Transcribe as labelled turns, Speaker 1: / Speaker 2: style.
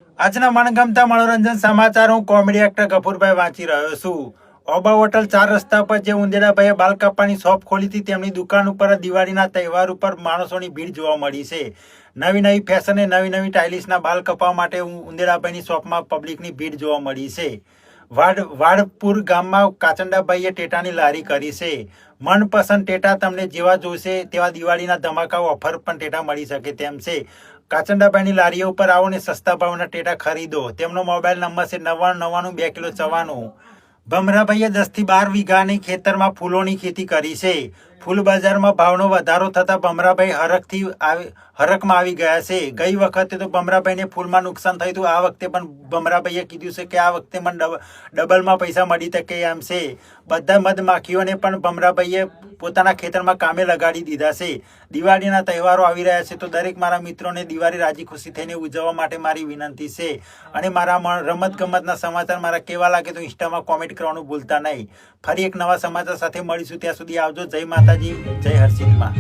Speaker 1: આજના મનગમતા મનોરંજન સમાચાર હું કોમેડી એક્ટર ગફુરભાઈ વાંચી રહ્યો છું. ઓબા હોટલ 4 રસ્તા પર જે ઉંદેડાભાઈએ બાલ કાપવાની શોપ ખોલી હતી તેમની દુકાન ઉપર દિવાળીના તહેવાર ઉપર માણસોની ભીડ જોવા મળી છે. નવી નવી ફેશને નવી સ્ટાઇલિશના બાલ કપાવવા માટે ઉંદેડાભાઈની શોપમાં પબ્લિકની ભીડ જોવા મળી છે. વાડપુર ગામમાં કાચંડાભાઈએ ટેટાની લારી કરી છે. મનપસંદ ટેટા તમને જેવા જોઈશે તેવા દિવાળીના ધમાકા ઓફર પણ ટેટા મળી શકે તેમ છે. કાચંડાભાઈની લારીઓ ઉપર આવો ને સસ્તા ભાવના ટેટા ખરીદો. તેમનો મોબાઈલ નંબર છે 9992 ભમરાભાઈએ 10 થી 12 વીઘાની ખેતરમાં ફૂલોની ખેતી કરી છે. ફૂલ બજારમાં ભાવનો વધારો થતાં ભમરાભાઈ હરકમાં આવી ગયા છે. ગઈ વખતે તો ભમરાભાઈને ફૂલમાં નુકસાન થયું હતું. આ વખતે પણ ભમરાભાઈએ કીધું છે કે આ વખતે મને ડબલમાં પૈસા મળી શકે એમ છે. બધા મધમાખીઓને પણ ભમરાભાઈએ પોતાના ખેતરમાં કામે લગાડી દીધા છે. દિવાળીના તહેવારો આવી રહ્યા છે તો દરેક મારા મિત્રોને દિવાળી રાજી ખુશી થઈને ઉજવવા માટે મારી વિનંતી છે. અને મારા રમતગમતના સમાચાર મારા કેવા લાગે તો ઇન્સ્ટામાં કોમેન્ટ કરવાનું ભૂલતા નહીં. ફરી એક નવા સમાચાર સાથે મળીશું. ત્યાં સુધી આવજો. જય માતાજી, જય હરસિદ્ધમાં.